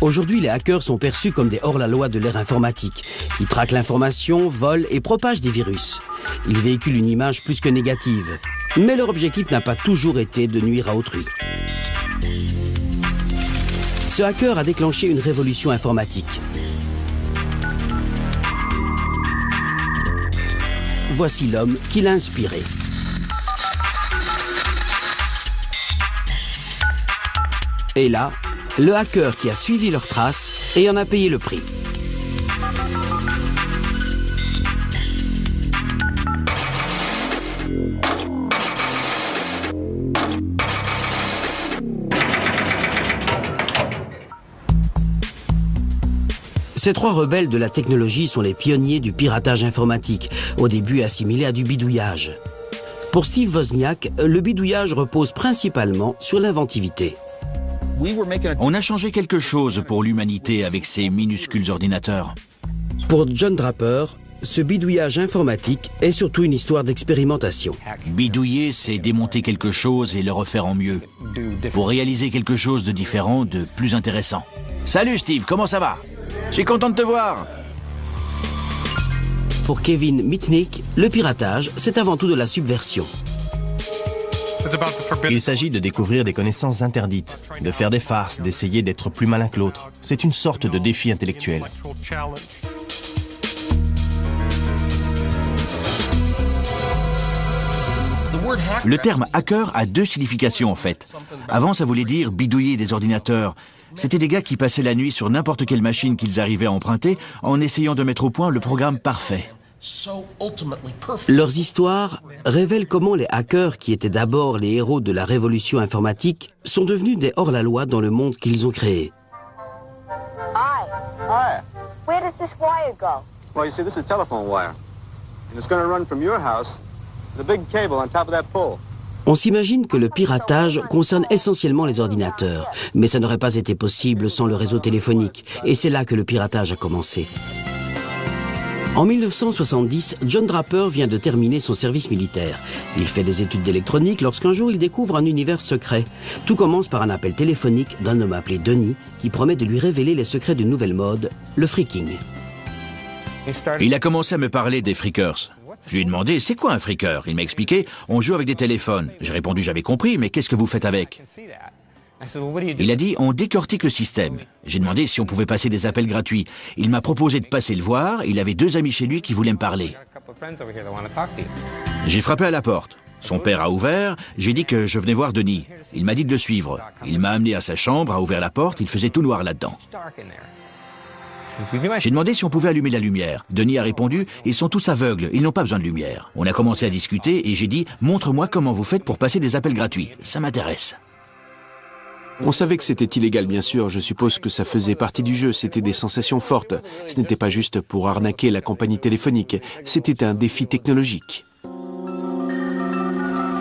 Aujourd'hui, les hackers sont perçus comme des hors-la-loi de l'ère informatique. Ils traquent l'information, volent et propagent des virus. Ils véhiculent une image plus que négative. Mais leur objectif n'a pas toujours été de nuire à autrui. Ce hacker a déclenché une révolution informatique. Voici l'homme qui l'a inspiré. Et là, le hacker qui a suivi leurs traces et en a payé le prix. Ces trois rebelles de la technologie sont les pionniers du piratage informatique, au début assimilé à du bidouillage. Pour Steve Wozniak, le bidouillage repose principalement sur l'inventivité. On a changé quelque chose pour l'humanité avec ces minuscules ordinateurs. Pour John Draper, ce bidouillage informatique est surtout une histoire d'expérimentation. Bidouiller, c'est démonter quelque chose et le refaire en mieux. Pour réaliser quelque chose de différent, de plus intéressant. Salut Steve, comment ça va? Je suis content de te voir. Pour Kevin Mitnick, le piratage, c'est avant tout de la subversion. Il s'agit de découvrir des connaissances interdites, de faire des farces, d'essayer d'être plus malin que l'autre. C'est une sorte de défi intellectuel. Le terme hacker a deux significations en fait. Avant, ça voulait dire bidouiller des ordinateurs. C'était des gars qui passaient la nuit sur n'importe quelle machine qu'ils arrivaient à emprunter en essayant de mettre au point le programme parfait. Leurs histoires révèlent comment les hackers, qui étaient d'abord les héros de la révolution informatique, sont devenus des hors-la-loi dans le monde qu'ils ont créé. Hi. Where does this wire go? Well, you see, this is telephone wire. And it's going to run from your house to the big cable on top of that pole. On s'imagine que le piratage concerne essentiellement les ordinateurs, mais ça n'aurait pas été possible sans le réseau téléphonique, et c'est là que le piratage a commencé. En 1970, John Draper vient de terminer son service militaire. Il fait des études d'électronique lorsqu'un jour il découvre un univers secret. Tout commence par un appel téléphonique d'un homme appelé Denis qui promet de lui révéler les secrets d'une nouvelle mode, le freaking. Il a commencé à me parler des freakers. Je lui ai demandé, c'est quoi un freaker? Il m'a expliqué, on joue avec des téléphones. J'ai répondu, j'avais compris, mais qu'est-ce que vous faites avec? Il a dit, on décortique le système. J'ai demandé si on pouvait passer des appels gratuits. Il m'a proposé de passer le voir, il avait 2 amis chez lui qui voulaient me parler. J'ai frappé à la porte. Son père a ouvert, j'ai dit que je venais voir Denis. Il m'a dit de le suivre. Il m'a amené à sa chambre, a ouvert la porte, il faisait tout noir là-dedans. J'ai demandé si on pouvait allumer la lumière. Denis a répondu, ils sont tous aveugles, ils n'ont pas besoin de lumière. On a commencé à discuter et j'ai dit, montre-moi comment vous faites pour passer des appels gratuits. Ça m'intéresse. On savait que c'était illégal, bien sûr. Je suppose que ça faisait partie du jeu. C'était des sensations fortes. Ce n'était pas juste pour arnaquer la compagnie téléphonique. C'était un défi technologique.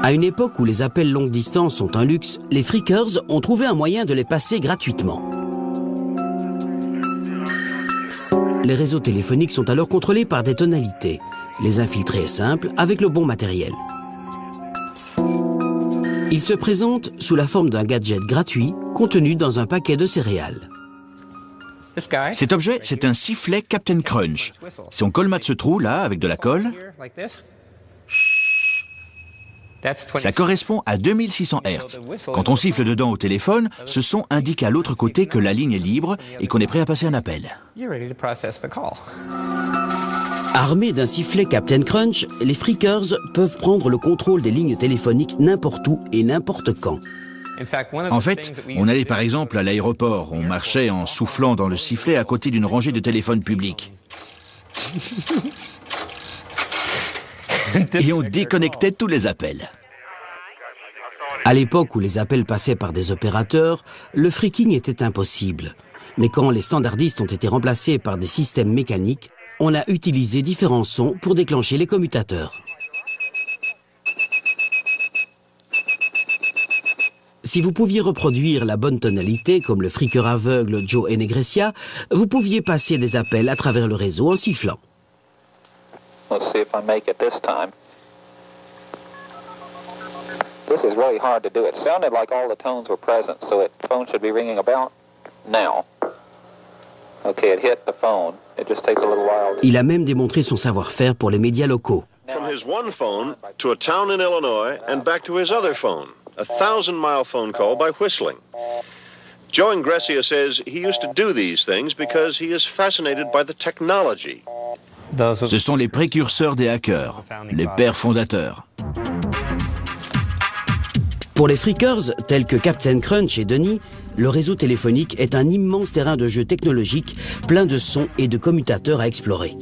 À une époque où les appels longue distance sont un luxe, les freakers ont trouvé un moyen de les passer gratuitement. Les réseaux téléphoniques sont alors contrôlés par des tonalités. Les infiltrer est simple avec le bon matériel. Ils se présentent sous la forme d'un gadget gratuit contenu dans un paquet de céréales. Cet objet, c'est un sifflet Captain Crunch. Si on colmate ce trou là avec de la colle, ça correspond à 2600 Hz. Quand on siffle dedans au téléphone, ce son indique à l'autre côté que la ligne est libre et qu'on est prêt à passer un appel. Armés d'un sifflet Captain Crunch, les freakers peuvent prendre le contrôle des lignes téléphoniques n'importe où et n'importe quand. En fait, on allait par exemple à l'aéroport, on marchait en soufflant dans le sifflet à côté d'une rangée de téléphones publics. Et on déconnectait tous les appels. À l'époque où les appels passaient par des opérateurs, le freaking était impossible. Mais quand les standardistes ont été remplacés par des systèmes mécaniques, on a utilisé différents sons pour déclencher les commutateurs. Si vous pouviez reproduire la bonne tonalité, comme le freaker aveugle Joe Enegresia, vous pouviez passer des appels à travers le réseau en sifflant. Let's see if I make it this time. This is really hard to do. It sounded like all the tones were present, so the phone should be ringing about now. Il a même démontré son savoir-faire pour les médias locaux. From his one phone to a town in Illinois and back to his other phone, a 1,000-mile phone call by whistling. Joe Ingressia says he used to do these things because he is fascinated by the technology. Ce sont les précurseurs des hackers, les pères fondateurs. Pour les freakers, tels que Captain Crunch et Denis, le réseau téléphonique est un immense terrain de jeu technologique, plein de sons et de commutateurs à explorer.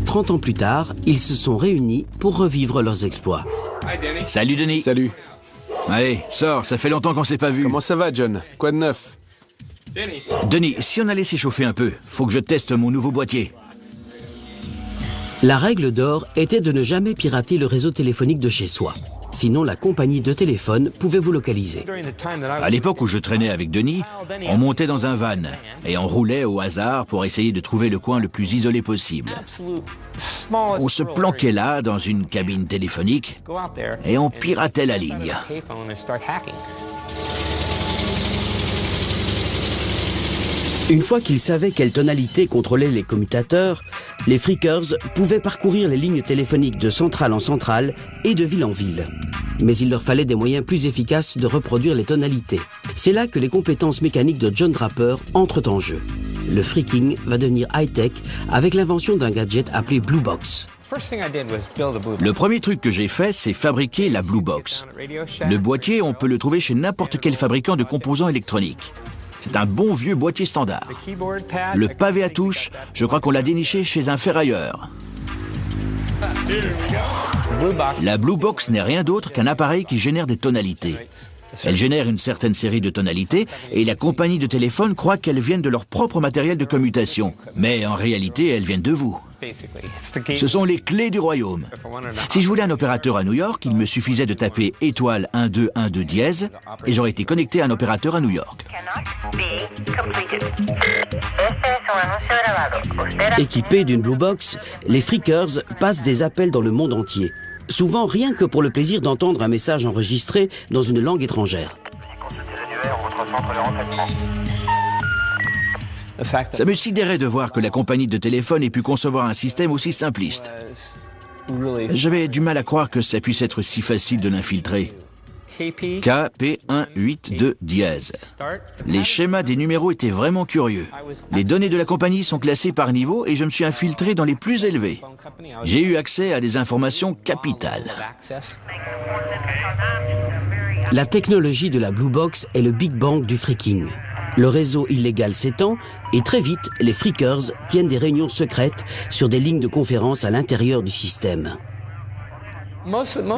30 ans plus tard, ils se sont réunis pour revivre leurs exploits. Salut Denis. Salut. Allez, sors, ça fait longtemps qu'on s'est pas vu. Comment ça va, John? Quoi de neuf? Denis, si on allait s'échauffer un peu, faut que je teste mon nouveau boîtier. La règle d'or était de ne jamais pirater le réseau téléphonique de chez soi. Sinon, la compagnie de téléphone pouvait vous localiser. À l'époque où je traînais avec Denis, on montait dans un van et on roulait au hasard pour essayer de trouver le coin le plus isolé possible. On se planquait là, dans une cabine téléphonique, et on piratait la ligne. Une fois qu'ils savaient quelle tonalité contrôlait les commutateurs, les freakers pouvaient parcourir les lignes téléphoniques de centrale en centrale et de ville en ville. Mais il leur fallait des moyens plus efficaces de reproduire les tonalités. C'est là que les compétences mécaniques de John Draper entrent en jeu. Le freaking va devenir high-tech avec l'invention d'un gadget appelé Blue Box. Le premier truc que j'ai fait, c'est fabriquer la Blue Box. Le boîtier, on peut le trouver chez n'importe quel fabricant de composants électroniques. C'est un bon vieux boîtier standard. Le pavé à touche, je crois qu'on l'a déniché chez un ferrailleur. La Blue Box n'est rien d'autre qu'un appareil qui génère des tonalités. Elle génère une certaine série de tonalités et la compagnie de téléphone croit qu'elles viennent de leur propre matériel de commutation. Mais en réalité, elles viennent de vous. Ce sont les clés du royaume. Si je voulais un opérateur à New York, il me suffisait de taper étoile 1212 dièse et j'aurais été connecté à un opérateur à New York. Équipés d'une Blue Box, les freakers passent des appels dans le monde entier. Souvent rien que pour le plaisir d'entendre un message enregistré dans une langue étrangère. Ça me sidérait de voir que la compagnie de téléphone ait pu concevoir un système aussi simpliste. J'avais du mal à croire que ça puisse être si facile de l'infiltrer. KP182 dièse. Les schémas des numéros étaient vraiment curieux. Les données de la compagnie sont classées par niveau et je me suis infiltré dans les plus élevés. J'ai eu accès à des informations capitales. La technologie de la Blue Box est le Big Bang du freaking. Le réseau illégal s'étend et très vite, les freakers tiennent des réunions secrètes sur des lignes de conférence à l'intérieur du système.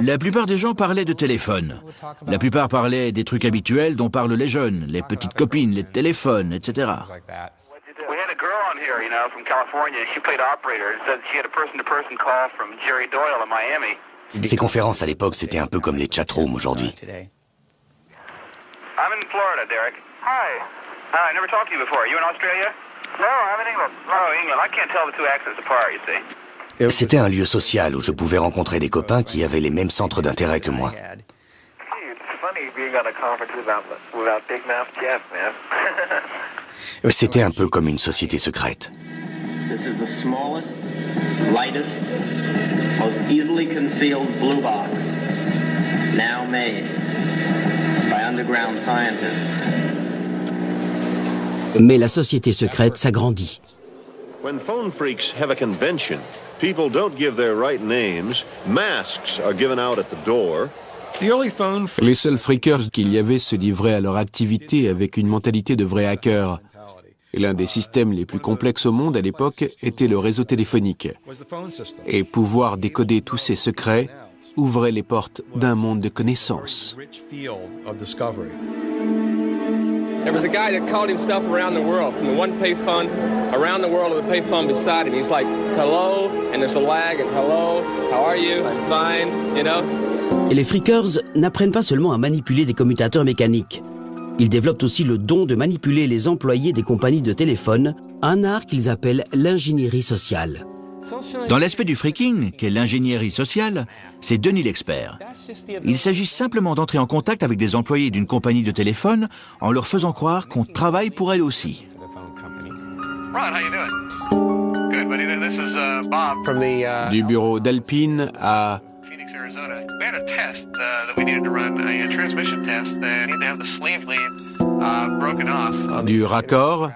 La plupart des gens parlaient de téléphone. La plupart parlaient des trucs habituels dont parlent les jeunes, les petites copines, les téléphones, etc. Ces conférences à l'époque, c'était un peu comme les chatrooms aujourd'hui. C'était un lieu social où je pouvais rencontrer des copains qui avaient les mêmes centres d'intérêt que moi. C'était un peu comme une société secrète. Mais la société secrète s'agrandit. When phone freaks have a convention, people don't give their right names, masks are given out at the door. Les seuls freakers qu'il y avait se livraient à leur activité avec une mentalité de vrais hackers. Et l'un des systèmes les plus complexes au monde à l'époque était le réseau téléphonique. Et pouvoir décoder tous ces secrets ouvrait les portes d'un monde de connaissances. There was a guy that called himself around the world, from the one payphone, around the world with a payphone beside him. He's like, hello, and there's a lag, and hello, how are you? I'm fine, you know? Et les freakers n'apprennent pas seulement à manipuler des commutateurs mécaniques. Ils développent aussi le don de manipuler les employés des compagnies de téléphone, un art qu'ils appellent l'ingénierie sociale. Dans l'aspect du freaking, qu'est l'ingénierie sociale, c'est Denis l'expert. Il s'agit simplement d'entrer en contact avec des employés d'une compagnie de téléphone en leur faisant croire qu'on travaille pour elle aussi. Du bureau d'Alpine à du raccord,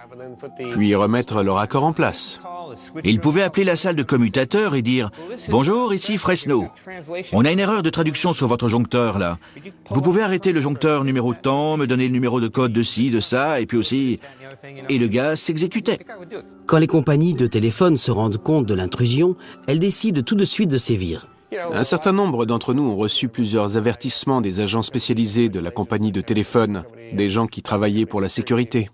puis remettre le raccord en place. Il pouvait appeler la salle de commutateur et dire « Bonjour, ici Fresno. On a une erreur de traduction sur votre joncteur, là. Vous pouvez arrêter le joncteur numéro tant, me donner le numéro de code de ci, de ça, et puis aussi... » Et le gars s'exécutait. Quand les compagnies de téléphone se rendent compte de l'intrusion, elles décident tout de suite de sévir. Un certain nombre d'entre nous ont reçu plusieurs avertissements des agents spécialisés de la compagnie de téléphone, des gens qui travaillaient pour la sécurité.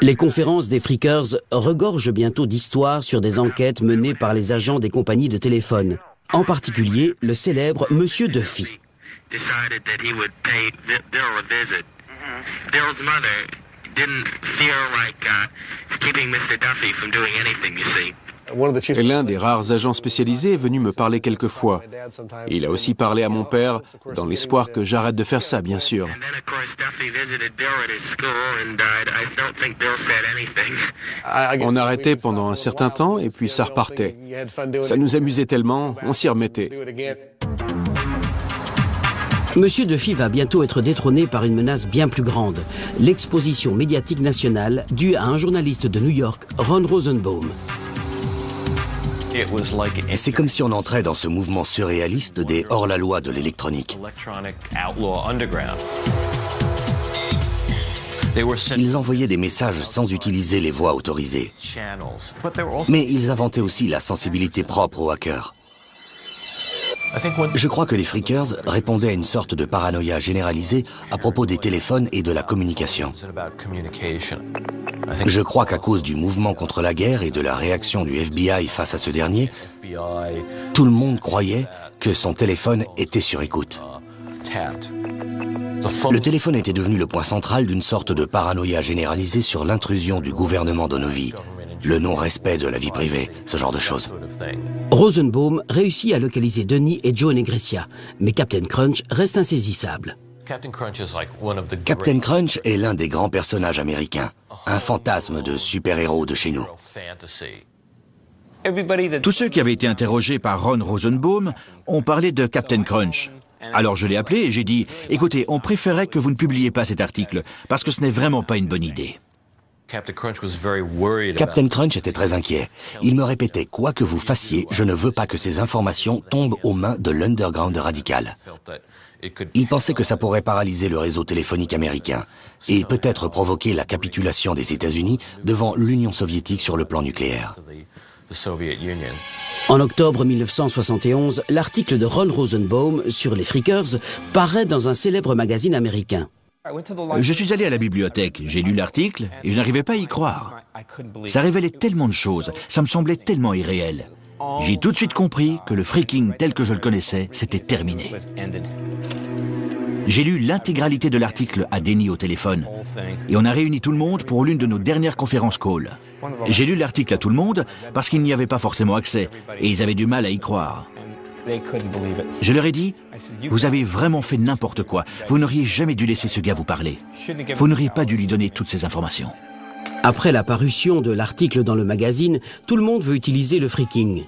Les conférences des Freakers regorgent bientôt d'histoires sur des enquêtes menées par les agents des compagnies de téléphone. En particulier, le célèbre Monsieur Duffy. Et l'un des rares agents spécialisés est venu me parler quelquefois. Il a aussi parlé à mon père, dans l'espoir que j'arrête de faire ça, bien sûr. On arrêtait pendant un certain temps et puis ça repartait. Ça nous amusait tellement, on s'y remettait. Monsieur Duffy va bientôt être détrôné par une menace bien plus grande, l'exposition médiatique nationale due à un journaliste de New York, Ron Rosenbaum. C'est comme si on entrait dans ce mouvement surréaliste des hors-la-loi de l'électronique. Ils envoyaient des messages sans utiliser les voies autorisées. Mais ils inventaient aussi la sensibilité propre aux hackers. Je crois que les Freakers répondaient à une sorte de paranoïa généralisée à propos des téléphones et de la communication. Je crois qu'à cause du mouvement contre la guerre et de la réaction du FBI face à ce dernier, tout le monde croyait que son téléphone était sur écoute. Le téléphone était devenu le point central d'une sorte de paranoïa généralisée sur l'intrusion du gouvernement dans nos vies, le non-respect de la vie privée, ce genre de choses. Rosenbaum réussit à localiser Denis et Joe Negressia, mais Captain Crunch reste insaisissable. Captain Crunch est l'un des grands personnages américains, un fantasme de super-héros de chez nous. Tous ceux qui avaient été interrogés par Ron Rosenbaum ont parlé de Captain Crunch. Alors je l'ai appelé et j'ai dit « Écoutez, on préférait que vous ne publiez pas cet article, parce que ce n'est vraiment pas une bonne idée. » Captain Crunch était très inquiet. Il me répétait « Quoi que vous fassiez, je ne veux pas que ces informations tombent aux mains de l'underground radical. » Il pensait que ça pourrait paralyser le réseau téléphonique américain et peut-être provoquer la capitulation des États-Unis devant l'Union soviétique sur le plan nucléaire. En octobre 1971, l'article de Ron Rosenbaum sur les Freakers paraît dans un célèbre magazine américain. Je suis allé à la bibliothèque, j'ai lu l'article et je n'arrivais pas à y croire. Ça révélait tellement de choses, ça me semblait tellement irréel. J'ai tout de suite compris que le freaking tel que je le connaissais, c'était terminé. J'ai lu l'intégralité de l'article à Denis au téléphone et on a réuni tout le monde pour l'une de nos dernières conférences call. J'ai lu l'article à tout le monde parce qu'il n'y avait pas forcément accès et ils avaient du mal à y croire. Je leur ai dit, vous avez vraiment fait n'importe quoi. Vous n'auriez jamais dû laisser ce gars vous parler. Vous n'auriez pas dû lui donner toutes ces informations. Après la parution de l'article dans le magazine, tout le monde veut utiliser le freaking.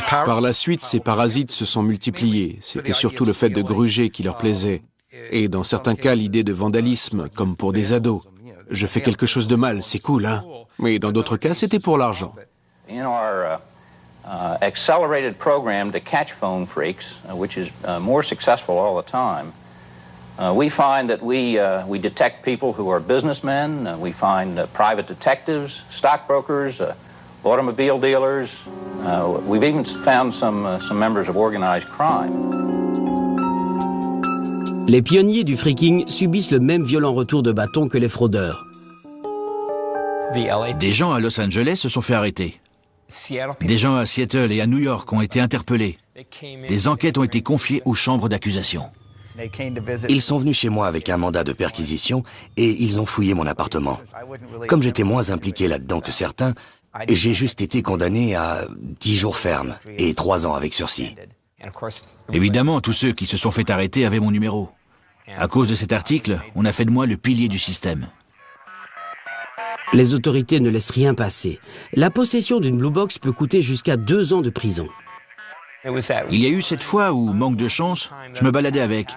Par la suite, ces parasites se sont multipliés. C'était surtout le fait de gruger qui leur plaisait. Et dans certains cas, l'idée de vandalisme, comme pour des ados. Je fais quelque chose de mal, c'est cool, hein? Mais dans d'autres cas, c'était pour l'argent. Accelerated program to catch phone freaks, which is more successful all the time. We find that we detect people who are businessmen. We find private detectives, stockbrokers, automobile dealers. We've even found some members of organized crime. Les pionniers du freaking subissent le même violent retour de bâton que les fraudeurs. Des gens à Los Angeles se sont fait arrêter. Des gens à Seattle et à New York ont été interpellés. Des enquêtes ont été confiées aux chambres d'accusation. Ils sont venus chez moi avec un mandat de perquisition et ils ont fouillé mon appartement. Comme j'étais moins impliqué là-dedans que certains, j'ai juste été condamné à 10 jours fermes et 3 ans avec sursis. Évidemment, tous ceux qui se sont fait arrêter avaient mon numéro. À cause de cet article, on a fait de moi le pilier du système. Les autorités ne laissent rien passer. La possession d'une Blue Box peut coûter jusqu'à 2 ans de prison. Il y a eu cette fois où, manque de chance, je me baladais avec.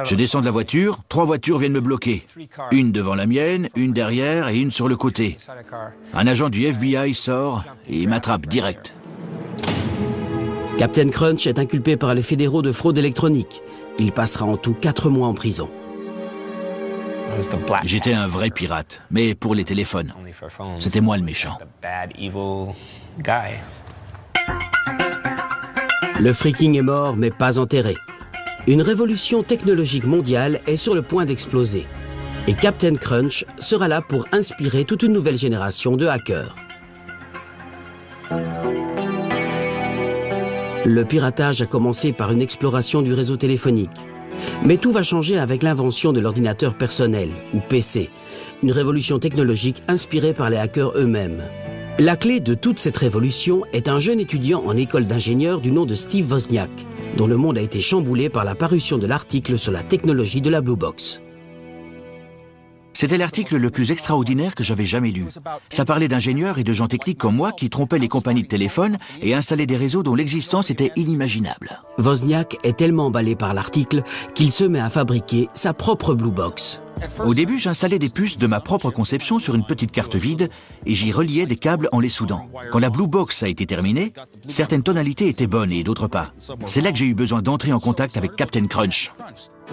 Je descends de la voiture, 3 voitures viennent me bloquer. Une devant la mienne, une derrière et une sur le côté. Un agent du FBI sort et m'attrape direct. Captain Crunch est inculpé par les fédéraux de fraude électronique. Il passera en tout 4 mois en prison. J'étais un vrai pirate, mais pour les téléphones. C'était moi le méchant. Le freaking est mort, mais pas enterré. Une révolution technologique mondiale est sur le point d'exploser. Et Captain Crunch sera là pour inspirer toute une nouvelle génération de hackers. Le piratage a commencé par une exploration du réseau téléphonique. Mais tout va changer avec l'invention de l'ordinateur personnel, ou PC, une révolution technologique inspirée par les hackers eux-mêmes. La clé de toute cette révolution est un jeune étudiant en école d'ingénieur du nom de Steve Wozniak, dont le monde a été chamboulé par la parution de l'article sur la technologie de la Blue Box. C'était l'article le plus extraordinaire que j'avais jamais lu. Ça parlait d'ingénieurs et de gens techniques comme moi qui trompaient les compagnies de téléphone et installaient des réseaux dont l'existence était inimaginable. Wozniak est tellement emballé par l'article qu'il se met à fabriquer sa propre Blue Box. Au début, j'installais des puces de ma propre conception sur une petite carte vide et j'y reliais des câbles en les soudant. Quand la Blue Box a été terminée, certaines tonalités étaient bonnes et d'autres pas. C'est là que j'ai eu besoin d'entrer en contact avec Captain Crunch.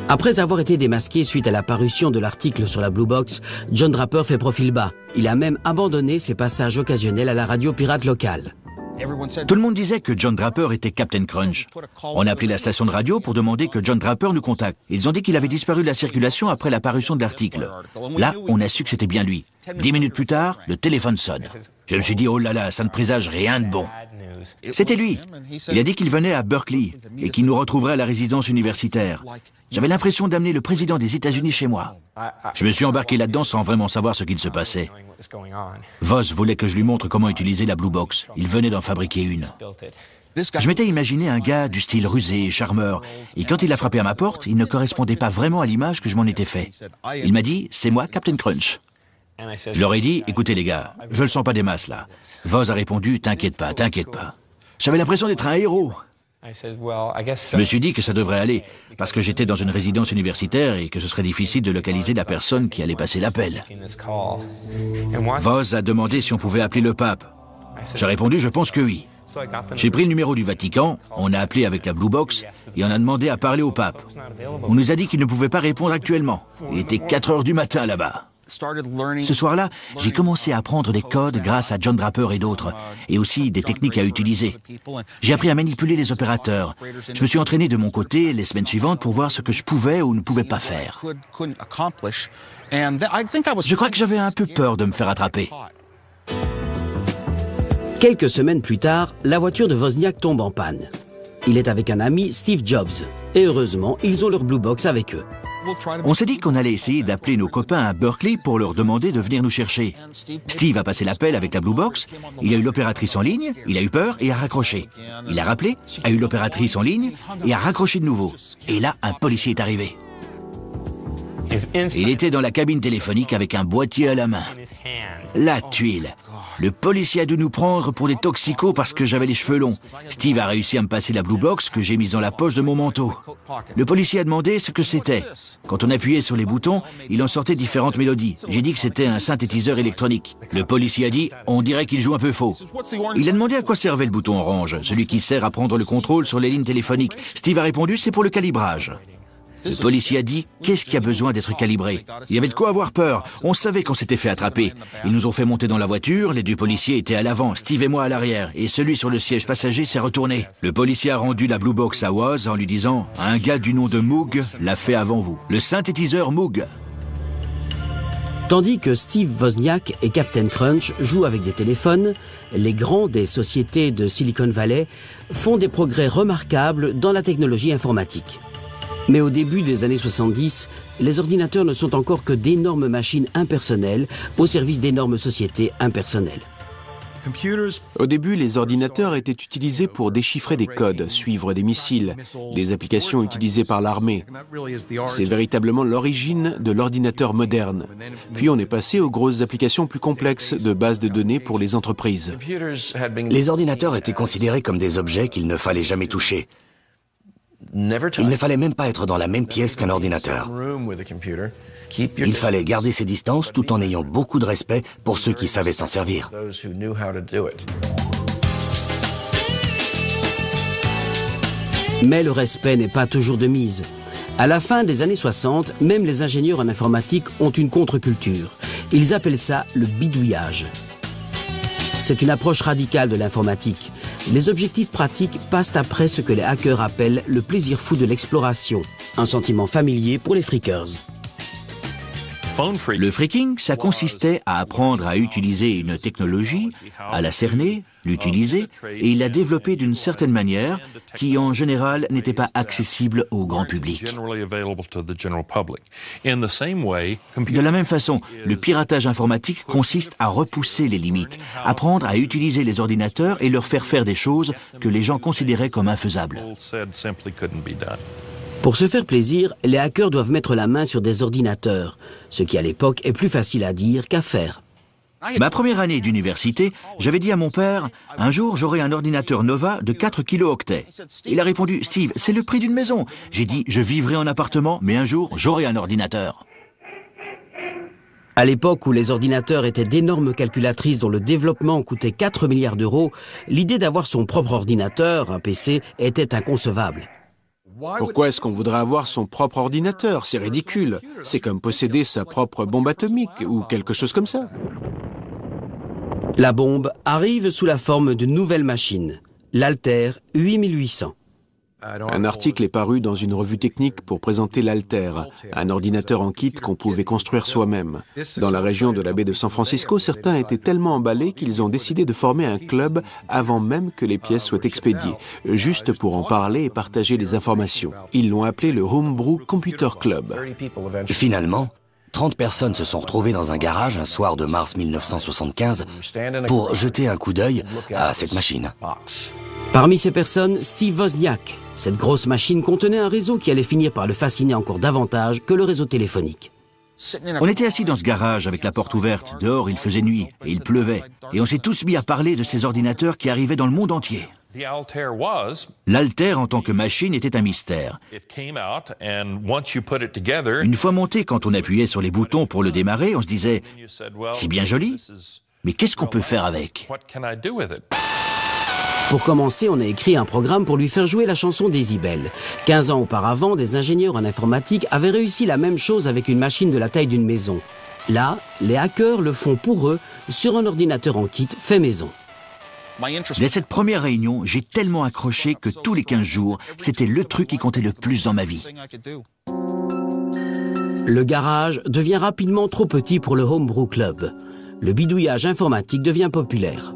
Après avoir été démasqué suite à la parution de l'article sur la Blue Box, John Draper fait profil bas. Il a même abandonné ses passages occasionnels à la radio pirate locale. Tout le monde disait que John Draper était Captain Crunch. On a appelé la station de radio pour demander que John Draper nous contacte. Ils ont dit qu'il avait disparu de la circulation après la parution de l'article. Là, on a su que c'était bien lui. 10 minutes plus tard, le téléphone sonne. Je me suis dit, oh là là, ça ne présage rien de bon. C'était lui. Il a dit qu'il venait à Berkeley et qu'il nous retrouverait à la résidence universitaire. J'avais l'impression d'amener le président des États-Unis chez moi. Je me suis embarqué là-dedans sans vraiment savoir ce qu'il se passait. Woz voulait que je lui montre comment utiliser la Blue Box. Il venait d'en fabriquer une. Je m'étais imaginé un gars du style rusé et charmeur, et quand il a frappé à ma porte, il ne correspondait pas vraiment à l'image que je m'en étais fait. Il m'a dit, c'est moi, Captain Crunch. Je leur ai dit, écoutez les gars, je le sens pas des masses là. Woz a répondu, t'inquiète pas, t'inquiète pas. J'avais l'impression d'être un héros. Je me suis dit que ça devrait aller, parce que j'étais dans une résidence universitaire et que ce serait difficile de localiser la personne qui allait passer l'appel. Woz a demandé si on pouvait appeler le pape. J'ai répondu, je pense que oui. J'ai pris le numéro du Vatican, on a appelé avec la Blue Box et on a demandé à parler au pape. On nous a dit qu'il ne pouvait pas répondre actuellement. Il était 4 heures du matin là-bas. Ce soir-là, j'ai commencé à apprendre des codes grâce à John Draper et d'autres, et aussi des techniques à utiliser. J'ai appris à manipuler les opérateurs. Je me suis entraîné de mon côté les semaines suivantes pour voir ce que je pouvais ou ne pouvais pas faire. Je crois que j'avais un peu peur de me faire attraper. Quelques semaines plus tard, la voiture de Wozniak tombe en panne. Il est avec un ami, Steve Jobs, et heureusement, ils ont leur Blue Box avec eux. On s'est dit qu'on allait essayer d'appeler nos copains à Berkeley pour leur demander de venir nous chercher. Steve a passé l'appel avec la Blue Box, il a eu l'opératrice en ligne, il a eu peur et a raccroché. Il a rappelé, a eu l'opératrice en ligne et a raccroché de nouveau. Et là, un policier est arrivé. Il était dans la cabine téléphonique avec un boîtier à la main. La tuile. Le policier a dû nous prendre pour des toxicos parce que j'avais les cheveux longs. Steve a réussi à me passer la Blue Box que j'ai mise dans la poche de mon manteau. Le policier a demandé ce que c'était. Quand on appuyait sur les boutons, il en sortait différentes mélodies. J'ai dit que c'était un synthétiseur électronique. Le policier a dit, on dirait qu'il joue un peu faux. Il a demandé à quoi servait le bouton orange, celui qui sert à prendre le contrôle sur les lignes téléphoniques. Steve a répondu, c'est pour le calibrage. Le policier a dit, qu'est-ce qui a besoin d'être calibré? Il y avait de quoi avoir peur. On savait qu'on s'était fait attraper. Ils nous ont fait monter dans la voiture, les 2 policiers étaient à l'avant, Steve et moi à l'arrière, et celui sur le siège passager s'est retourné. Le policier a rendu la Blue Box à Woz en lui disant, un gars du nom de Moog l'a fait avant vous. Le synthétiseur Moog. Tandis que Steve Wozniak et Captain Crunch jouent avec des téléphones, les grands des sociétés de Silicon Valley font des progrès remarquables dans la technologie informatique. Mais au début des années 70, les ordinateurs ne sont encore que d'énormes machines impersonnelles au service d'énormes sociétés impersonnelles. Au début, les ordinateurs étaient utilisés pour déchiffrer des codes, suivre des missiles, des applications utilisées par l'armée. C'est véritablement l'origine de l'ordinateur moderne. Puis on est passé aux grosses applications plus complexes de bases de données pour les entreprises. Les ordinateurs étaient considérés comme des objets qu'il ne fallait jamais toucher. Il ne fallait même pas être dans la même pièce qu'un ordinateur. Il fallait garder ses distances tout en ayant beaucoup de respect pour ceux qui savaient s'en servir. Mais le respect n'est pas toujours de mise. À la fin des années 60, même les ingénieurs en informatique ont une contre-culture. Ils appellent ça le bidouillage. C'est une approche radicale de l'informatique. Les objectifs pratiques passent après ce que les hackers appellent le plaisir fou de l'exploration, un sentiment familier pour les freakers. Le freaking, ça consistait à apprendre à utiliser une technologie, à la cerner, l'utiliser et la développer d'une certaine manière qui, en général, n'était pas accessible au grand public. De la même façon, le piratage informatique consiste à repousser les limites, apprendre à utiliser les ordinateurs et leur faire des choses que les gens considéraient comme infaisables. Pour se faire plaisir, les hackers doivent mettre la main sur des ordinateurs, ce qui à l'époque est plus facile à dire qu'à faire. Ma première année d'université, j'avais dit à mon père, un jour j'aurai un ordinateur Nova de 4 kilooctets. Il a répondu, Steve, c'est le prix d'une maison. J'ai dit, je vivrai en appartement, mais un jour j'aurai un ordinateur. À l'époque où les ordinateurs étaient d'énormes calculatrices dont le développement coûtait 4 milliards d'euros, l'idée d'avoir son propre ordinateur, un PC, était inconcevable. Pourquoi est-ce qu'on voudrait avoir son propre ordinateur? C'est ridicule. C'est comme posséder sa propre bombe atomique ou quelque chose comme ça. La bombe arrive sous la forme d'une nouvelle machine, l'Altair 8800. Un article est paru dans une revue technique pour présenter l'Altair, un ordinateur en kit qu'on pouvait construire soi-même. Dans la région de la baie de San Francisco, certains étaient tellement emballés qu'ils ont décidé de former un club avant même que les pièces soient expédiées, juste pour en parler et partager les informations. Ils l'ont appelé le Homebrew Computer Club. Finalement, 30 personnes se sont retrouvées dans un garage un soir de mars 1975 pour jeter un coup d'œil à cette machine. Parmi ces personnes, Steve Wozniak. Cette grosse machine contenait un réseau qui allait finir par le fasciner encore davantage que le réseau téléphonique. On était assis dans ce garage avec la porte ouverte. Dehors, il faisait nuit et il pleuvait. Et on s'est tous mis à parler de ces ordinateurs qui arrivaient dans le monde entier. L'Altair en tant que machine était un mystère. Une fois monté, quand on appuyait sur les boutons pour le démarrer, on se disait « C'est bien joli, mais qu'est-ce qu'on peut faire avec ?» Pour commencer, on a écrit un programme pour lui faire jouer la chanson Décibel. 15 ans auparavant, des ingénieurs en informatique avaient réussi la même chose avec une machine de la taille d'une maison. Là, les hackers le font pour eux sur un ordinateur en kit fait maison. Dès cette première réunion, j'ai tellement accroché que tous les 15 jours, c'était le truc qui comptait le plus dans ma vie. Le garage devient rapidement trop petit pour le Homebrew Club. Le bidouillage informatique devient populaire.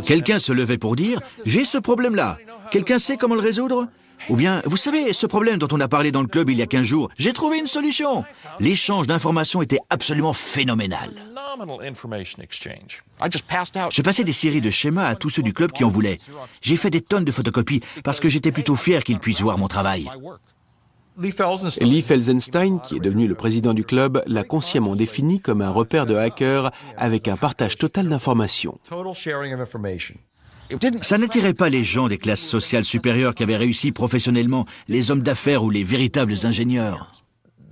Quelqu'un se levait pour dire « J'ai ce problème-là. Quelqu'un sait comment le résoudre ?» Ou bien « Vous savez, ce problème dont on a parlé dans le club il y a 15 jours, j'ai trouvé une solution !» L'échange d'informations était absolument phénoménal. Je passais des séries de schémas à tous ceux du club qui en voulaient. J'ai fait des tonnes de photocopies parce que j'étais plutôt fier qu'ils puissent voir mon travail. Lee Felsenstein, qui est devenu le président du club, l'a consciemment défini comme un repère de hackers avec un partage total d'informations. Ça n'attirait pas les gens des classes sociales supérieures qui avaient réussi professionnellement, les hommes d'affaires ou les véritables ingénieurs.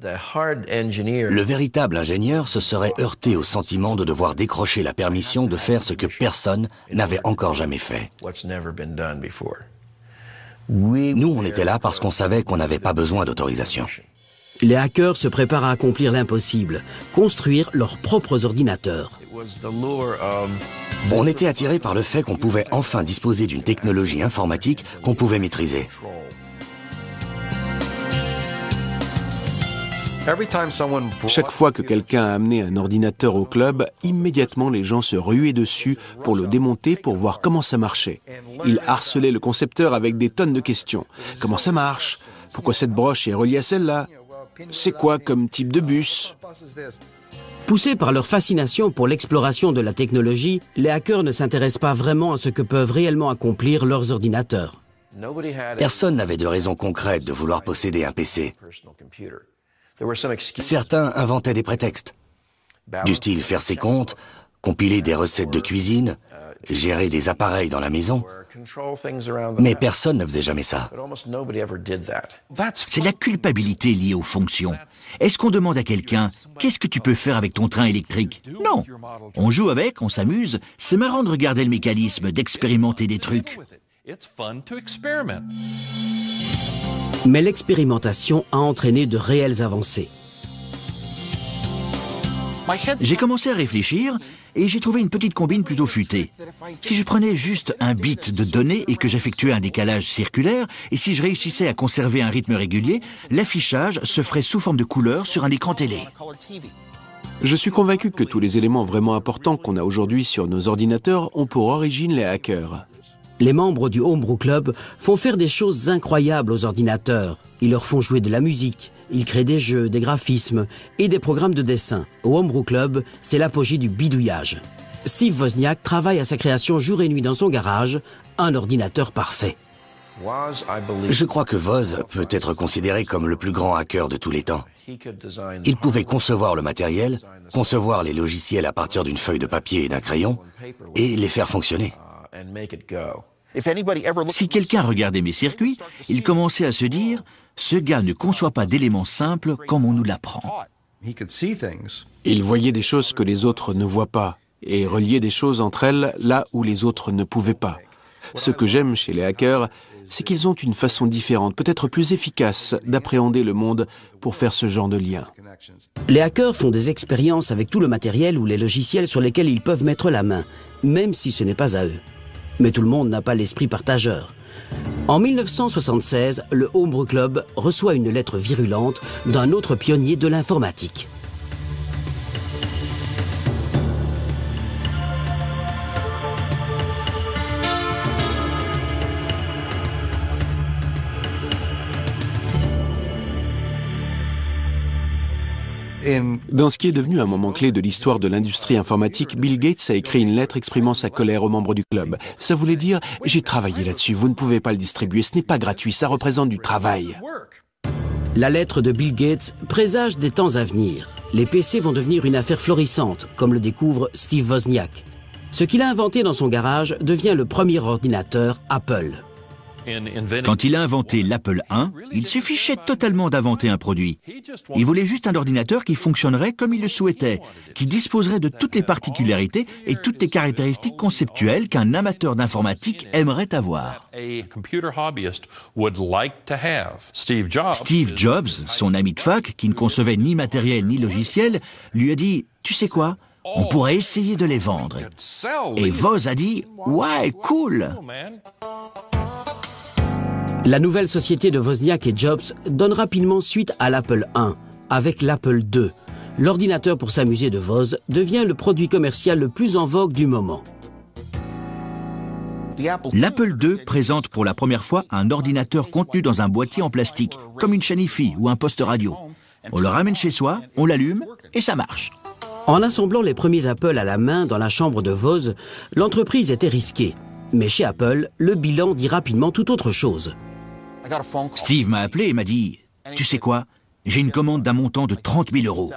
Le véritable ingénieur se serait heurté au sentiment de devoir décrocher la permission de faire ce que personne n'avait encore jamais fait. Nous, on était là parce qu'on savait qu'on n'avait pas besoin d'autorisation. Les hackers se préparent à accomplir l'impossible, construire leurs propres ordinateurs. On était attirés par le fait qu'on pouvait enfin disposer d'une technologie informatique qu'on pouvait maîtriser. Chaque fois que quelqu'un a amené un ordinateur au club, immédiatement les gens se ruaient dessus pour le démonter pour voir comment ça marchait. Ils harcelaient le concepteur avec des tonnes de questions. Comment ça marche? Pourquoi cette broche est reliée à celle-là? C'est quoi comme type de bus? Poussés par leur fascination pour l'exploration de la technologie, les hackers ne s'intéressent pas vraiment à ce que peuvent réellement accomplir leurs ordinateurs. Personne n'avait de raison concrète de vouloir posséder un PC. Certains inventaient des prétextes, du style faire ses comptes, compiler des recettes de cuisine, gérer des appareils dans la maison. Mais personne ne faisait jamais ça. C'est la culpabilité liée aux fonctions. Est-ce qu'on demande à quelqu'un « Qu'est-ce que tu peux faire avec ton train électrique ?» Non. On joue avec, on s'amuse. C'est marrant de regarder le mécanisme, d'expérimenter des trucs. Mais l'expérimentation a entraîné de réelles avancées. J'ai commencé à réfléchir et j'ai trouvé une petite combine plutôt futée. Si je prenais juste un bit de données et que j'effectuais un décalage circulaire, et si je réussissais à conserver un rythme régulier, l'affichage se ferait sous forme de couleurs sur un écran télé. Je suis convaincu que tous les éléments vraiment importants qu'on a aujourd'hui sur nos ordinateurs ont pour origine les hackers. Les membres du Homebrew Club font faire des choses incroyables aux ordinateurs. Ils leur font jouer de la musique, ils créent des jeux, des graphismes et des programmes de dessin. Au Homebrew Club, c'est l'apogée du bidouillage. Steve Wozniak travaille à sa création jour et nuit dans son garage, un ordinateur parfait. Je crois que Woz peut être considéré comme le plus grand hacker de tous les temps. Il pouvait concevoir le matériel, concevoir les logiciels à partir d'une feuille de papier et d'un crayon, et les faire fonctionner. Si quelqu'un regardait mes circuits, il commençait à se dire « Ce gars ne conçoit pas d'éléments simples comme on nous l'apprend. » Il voyait des choses que les autres ne voient pas et reliait des choses entre elles là où les autres ne pouvaient pas. Ce que j'aime chez les hackers, c'est qu'ils ont une façon différente, peut-être plus efficace, d'appréhender le monde pour faire ce genre de lien. Les hackers font des expériences avec tout le matériel ou les logiciels sur lesquels ils peuvent mettre la main, même si ce n'est pas à eux. Mais tout le monde n'a pas l'esprit partageur. En 1976, le Homebrew Club reçoit une lettre virulente d'un autre pionnier de l'informatique. Dans ce qui est devenu un moment clé de l'histoire de l'industrie informatique, Bill Gates a écrit une lettre exprimant sa colère aux membres du club. Ça voulait dire « J'ai travaillé là-dessus, vous ne pouvez pas le distribuer, ce n'est pas gratuit, ça représente du travail. » La lettre de Bill Gates présage des temps à venir. Les PC vont devenir une affaire florissante, comme le découvre Steve Wozniak. Ce qu'il a inventé dans son garage devient le premier ordinateur Apple. Quand il a inventé l'Apple I, il se fichait totalement d'inventer un produit. Il voulait juste un ordinateur qui fonctionnerait comme il le souhaitait, qui disposerait de toutes les particularités et toutes les caractéristiques conceptuelles qu'un amateur d'informatique aimerait avoir. Steve Jobs, son ami de fac, qui ne concevait ni matériel ni logiciel, lui a dit « Tu sais quoi ? On pourrait essayer de les vendre. » Et Woz a dit « Ouais, cool !» La nouvelle société de Wozniak et Jobs donne rapidement suite à l'Apple I, avec l'Apple II. L'ordinateur pour s'amuser de Woz devient le produit commercial le plus en vogue du moment. L'Apple II présente pour la première fois un ordinateur contenu dans un boîtier en plastique, comme une chaîne hi-fi ou un poste radio. On le ramène chez soi, on l'allume et ça marche. En assemblant les premiers Apple à la main dans la chambre de Woz, l'entreprise était risquée. Mais chez Apple, le bilan dit rapidement tout autre chose. Steve m'a appelé et m'a dit « Tu sais quoi ? J'ai une commande d'un montant de 30 000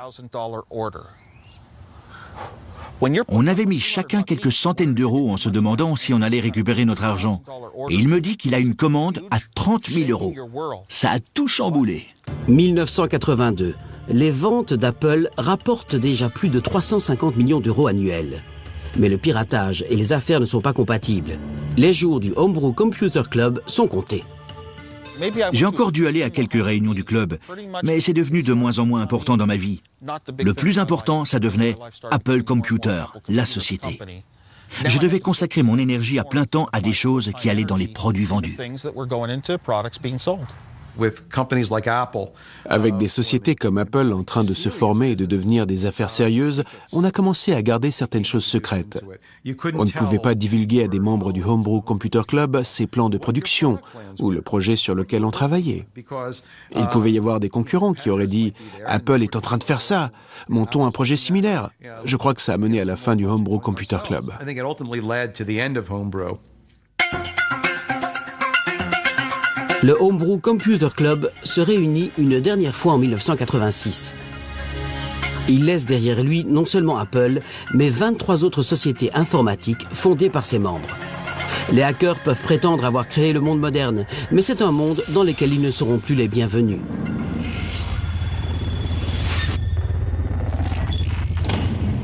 €. On avait mis chacun quelques centaines d'euros en se demandant si on allait récupérer notre argent. Et il me dit qu'il a une commande à 30 000 €. Ça a tout chamboulé. 1982. Les ventes d'Apple rapportent déjà plus de 350 millions d'euros annuels. Mais le piratage et les affaires ne sont pas compatibles. Les jours du Homebrew Computer Club sont comptés. J'ai encore dû aller à quelques réunions du club, mais c'est devenu de moins en moins important dans ma vie. Le plus important, ça devenait Apple Computer, la société. Je devais consacrer mon énergie à plein temps à des choses qui allaient dans les produits vendus. Avec des sociétés comme Apple en train de se former et de devenir des affaires sérieuses, on a commencé à garder certaines choses secrètes. On ne pouvait pas divulguer à des membres du Homebrew Computer Club ses plans de production ou le projet sur lequel on travaillait. Il pouvait y avoir des concurrents qui auraient dit « Apple est en train de faire ça, montons un projet similaire ». Je crois que ça a mené à la fin du Homebrew Computer Club. Le Homebrew Computer Club se réunit une dernière fois en 1986. Il laisse derrière lui non seulement Apple, mais 23 autres sociétés informatiques fondées par ses membres. Les hackers peuvent prétendre avoir créé le monde moderne, mais c'est un monde dans lequel ils ne seront plus les bienvenus.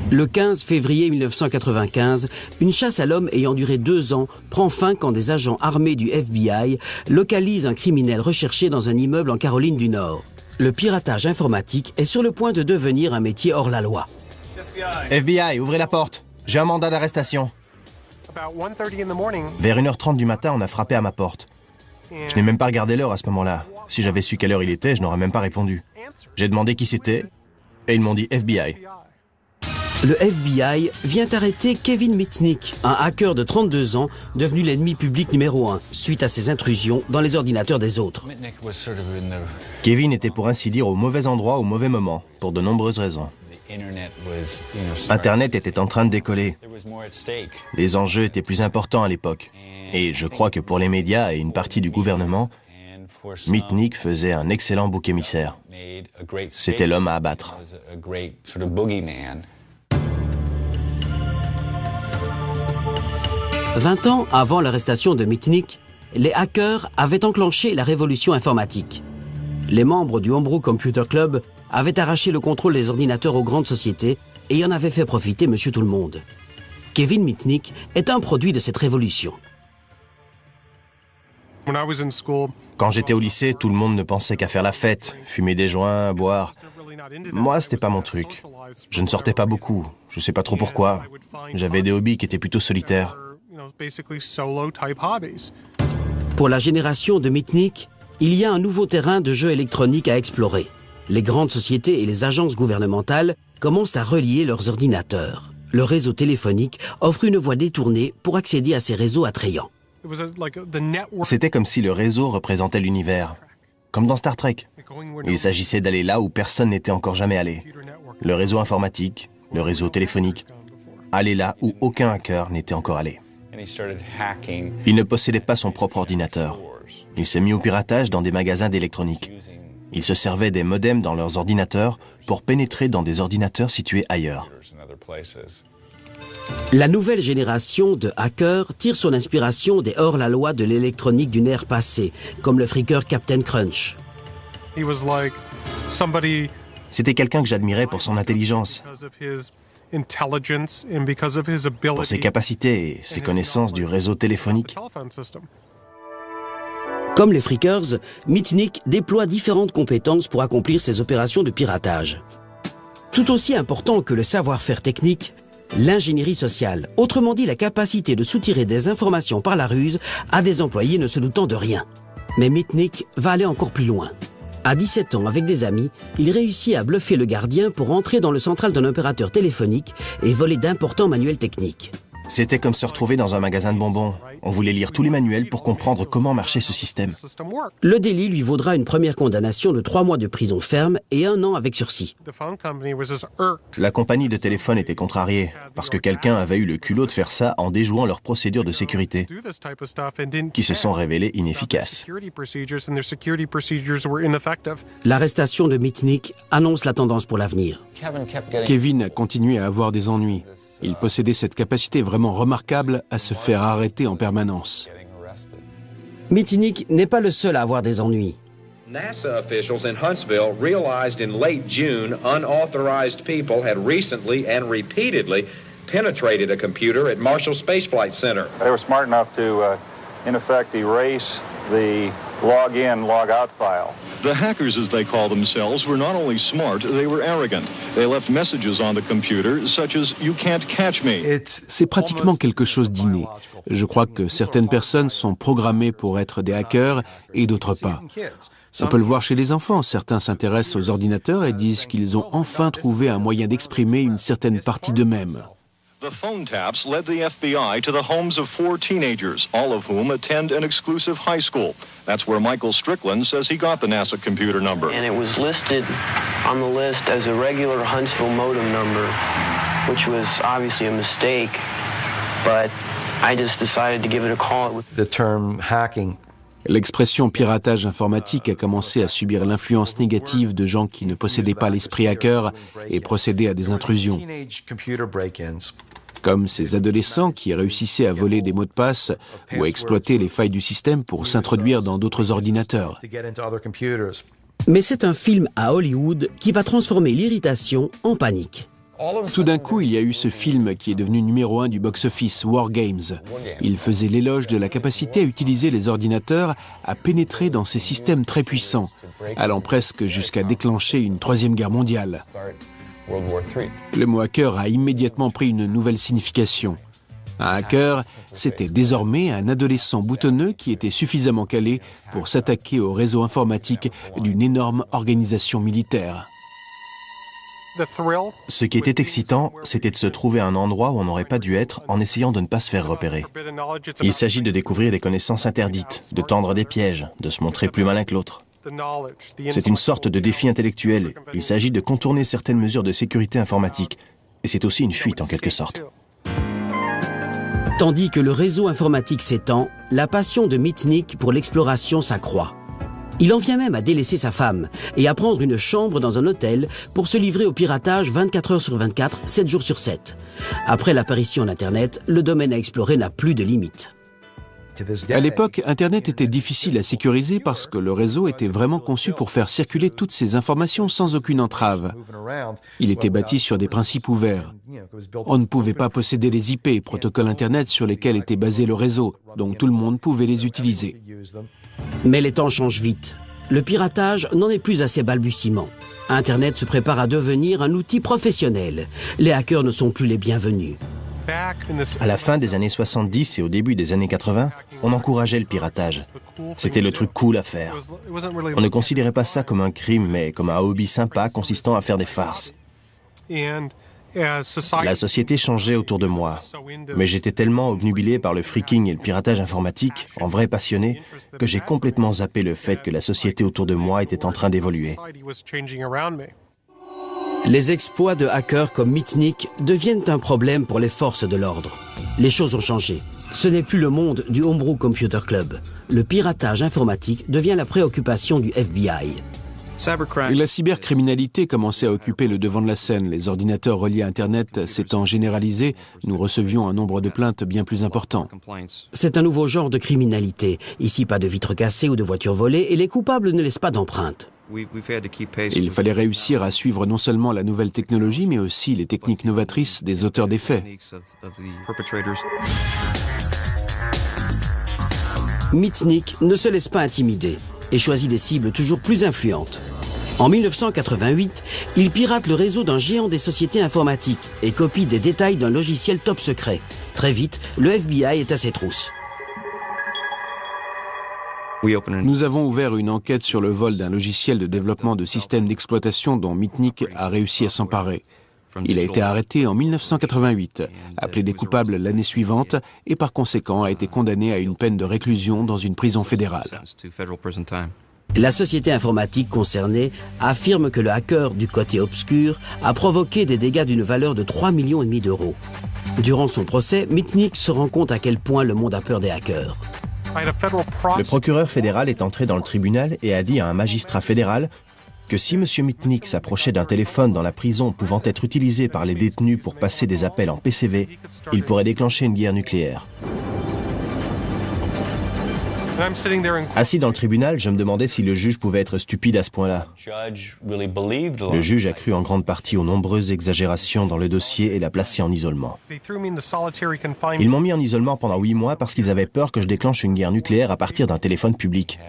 Le 15 février 1995, une chasse à l'homme ayant duré 2 ans prend fin quand des agents armés du FBI localisent un criminel recherché dans un immeuble en Caroline du Nord. Le piratage informatique est sur le point de devenir un métier hors la loi. FBI, ouvrez la porte. J'ai un mandat d'arrestation. Vers 1h30 du matin, on a frappé à ma porte. Je n'ai même pas regardé l'heure à ce moment-là. Si j'avais su quelle heure il était, je n'aurais même pas répondu. J'ai demandé qui c'était et ils m'ont dit FBI. Le FBI vient arrêter Kevin Mitnick, un hacker de 32 ans, devenu l'ennemi public numéro 1, suite à ses intrusions dans les ordinateurs des autres. Kevin était pour ainsi dire au mauvais endroit au mauvais moment, pour de nombreuses raisons. Internet était en train de décoller. Les enjeux étaient plus importants à l'époque. Et je crois que pour les médias et une partie du gouvernement, Mitnick faisait un excellent bouc émissaire. C'était l'homme à abattre. 20 ans avant l'arrestation de Mitnick, les hackers avaient enclenché la révolution informatique. Les membres du Homebrew Computer Club avaient arraché le contrôle des ordinateurs aux grandes sociétés et en avaient fait profiter Monsieur Tout-le-Monde. Kevin Mitnick est un produit de cette révolution. Quand j'étais au lycée, tout le monde ne pensait qu'à faire la fête, fumer des joints, boire. Moi, c'était pas mon truc. Je ne sortais pas beaucoup. Je sais pas trop pourquoi. J'avais des hobbies qui étaient plutôt solitaires. Pour la génération de Mitnick, il y a un nouveau terrain de jeu électronique à explorer. Les grandes sociétés et les agences gouvernementales commencent à relier leurs ordinateurs. Le réseau téléphonique offre une voie détournée pour accéder à ces réseaux attrayants. C'était comme si le réseau représentait l'univers, comme dans Star Trek. Il s'agissait d'aller là où personne n'était encore jamais allé. Le réseau informatique, le réseau téléphonique, aller là où aucun hacker n'était encore allé. Il ne possédait pas son propre ordinateur. Il s'est mis au piratage dans des magasins d'électronique. Il se servait des modems dans leurs ordinateurs pour pénétrer dans des ordinateurs situés ailleurs. La nouvelle génération de hackers tire son inspiration des hors-la-loi de l'électronique d'une ère passée, comme le phreaker Captain Crunch. C'était quelqu'un que j'admirais pour son intelligence, pour ses capacités et ses connaissances du réseau téléphonique. Comme les phreakers, Mitnick déploie différentes compétences pour accomplir ses opérations de piratage. Tout aussi important que le savoir-faire technique, l'ingénierie sociale, autrement dit la capacité de soutirer des informations par la ruse à des employés ne se doutant de rien. Mais Mitnick va aller encore plus loin. À 17 ans, avec des amis, il réussit à bluffer le gardien pour entrer dans le central d'un opérateur téléphonique et voler d'importants manuels techniques. C'était comme se retrouver dans un magasin de bonbons. On voulait lire tous les manuels pour comprendre comment marchait ce système. Le délit lui vaudra une première condamnation de 3 mois de prison ferme et 1 an avec sursis. La compagnie de téléphone était contrariée parce que quelqu'un avait eu le culot de faire ça en déjouant leurs procédures de sécurité, qui se sont révélées inefficaces. L'arrestation de Mitnick annonce la tendance pour l'avenir. Kevin a continué à avoir des ennuis. Il possédait cette capacité vraiment remarquable à se faire arrêter en permanence. Mitnick n'est pas le seul à avoir des ennuis. NASA officials in Huntsville realized in late June unauthorized people had recently and repeatedly penetrated a computer at Marshall Space Flight Center. They were smart enough to, in effect, erase the log-in, log-out file. The hackers, as they call themselves, were not only smart, they were arrogant. They left messages on the computer, such as "You can't catch me." C'est pratiquement quelque chose d'inné. Je crois que certaines personnes sont programmées pour être des hackers et d'autres pas. On peut le voir chez les enfants. Certains s'intéressent aux ordinateurs et disent qu'ils ont enfin trouvé un moyen d'exprimer une certaine partie d'eux-mêmes. The phone taps led the FBI to the homes of 4 teenagers, all of whom attend an exclusive high school. That's where Michael Strickland says he got the NASA computer number. And it was listed on the list as a regular Huntsville modem number, which was obviously a mistake, but I just decided to give it a call. The term hacking. L'expression piratage informatique a commencé à subir l'influence négative de gens qui ne possédaient pas l'esprit hacker et procédaient à des intrusions. Comme ces adolescents qui réussissaient à voler des mots de passe ou à exploiter les failles du système pour s'introduire dans d'autres ordinateurs. Mais c'est un film à Hollywood qui va transformer l'irritation en panique. Tout d'un coup, il y a eu ce film qui est devenu numéro 1 du box-office, War Games. Il faisait l'éloge de la capacité à utiliser les ordinateurs à pénétrer dans ces systèmes très puissants, allant presque jusqu'à déclencher une troisième guerre mondiale. Le mot hacker a immédiatement pris une nouvelle signification. Un hacker, c'était désormais un adolescent boutonneux qui était suffisamment calé pour s'attaquer au réseau informatique d'une énorme organisation militaire. Ce qui était excitant, c'était de se trouver à un endroit où on n'aurait pas dû être en essayant de ne pas se faire repérer. Il s'agit de découvrir des connaissances interdites, de tendre des pièges, de se montrer plus malin que l'autre. C'est une sorte de défi intellectuel. Il s'agit de contourner certaines mesures de sécurité informatique. Et c'est aussi une fuite en quelque sorte. Tandis que le réseau informatique s'étend, la passion de Mitnick pour l'exploration s'accroît. Il en vient même à délaisser sa femme et à prendre une chambre dans un hôtel pour se livrer au piratage 24 heures sur 24, 7 jours sur 7. Après l'apparition d'Internet, le domaine à explorer n'a plus de limites. À l'époque, Internet était difficile à sécuriser parce que le réseau était vraiment conçu pour faire circuler toutes ces informations sans aucune entrave. Il était bâti sur des principes ouverts. On ne pouvait pas posséder les IP, protocoles Internet sur lesquels était basé le réseau, donc tout le monde pouvait les utiliser. Mais les temps changent vite. Le piratage n'en est plus à ses balbutiements. Internet se prépare à devenir un outil professionnel. Les hackers ne sont plus les bienvenus. À la fin des années 70 et au début des années 80, on encourageait le piratage. C'était le truc cool à faire. On ne considérait pas ça comme un crime, mais comme un hobby sympa consistant à faire des farces. La société changeait autour de moi, mais j'étais tellement obnubilé par le freaking et le piratage informatique, en vrai passionné, que j'ai complètement zappé le fait que la société autour de moi était en train d'évoluer. Les exploits de hackers comme Mitnick deviennent un problème pour les forces de l'ordre. Les choses ont changé. Ce n'est plus le monde du Homebrew Computer Club. Le piratage informatique devient la préoccupation du FBI. Et la cybercriminalité commençait à occuper le devant de la scène. Les ordinateurs reliés à Internet s'étant généralisés, nous recevions un nombre de plaintes bien plus important. C'est un nouveau genre de criminalité. Ici, pas de vitres cassées ou de voitures volées et les coupables ne laissent pas d'empreintes. Il fallait réussir à suivre non seulement la nouvelle technologie, mais aussi les techniques novatrices des auteurs des faits. Mitnick ne se laisse pas intimider et choisit des cibles toujours plus influentes. En 1988, il pirate le réseau d'un géant des sociétés informatiques et copie des détails d'un logiciel top secret. Très vite, le FBI est à ses trousses. Nous avons ouvert une enquête sur le vol d'un logiciel de développement de systèmes d'exploitation dont Mitnick a réussi à s'emparer. Il a été arrêté en 1988, appelé des coupables l'année suivante et par conséquent a été condamné à une peine de réclusion dans une prison fédérale. La société informatique concernée affirme que le hacker du côté obscur a provoqué des dégâts d'une valeur de 3,5 millions d'euros. Durant son procès, Mitnick se rend compte à quel point le monde a peur des hackers. Le procureur fédéral est entré dans le tribunal et a dit à un magistrat fédéral que si M. Mitnick s'approchait d'un téléphone dans la prison pouvant être utilisé par les détenus pour passer des appels en PCV, il pourrait déclencher une guerre nucléaire. Assis dans le tribunal, je me demandais si le juge pouvait être stupide à ce point-là. Le juge a cru en grande partie aux nombreuses exagérations dans le dossier et l'a placé en isolement. Ils m'ont mis en isolement pendant 8 mois parce qu'ils avaient peur que je déclenche une guerre nucléaire à partir d'un téléphone public.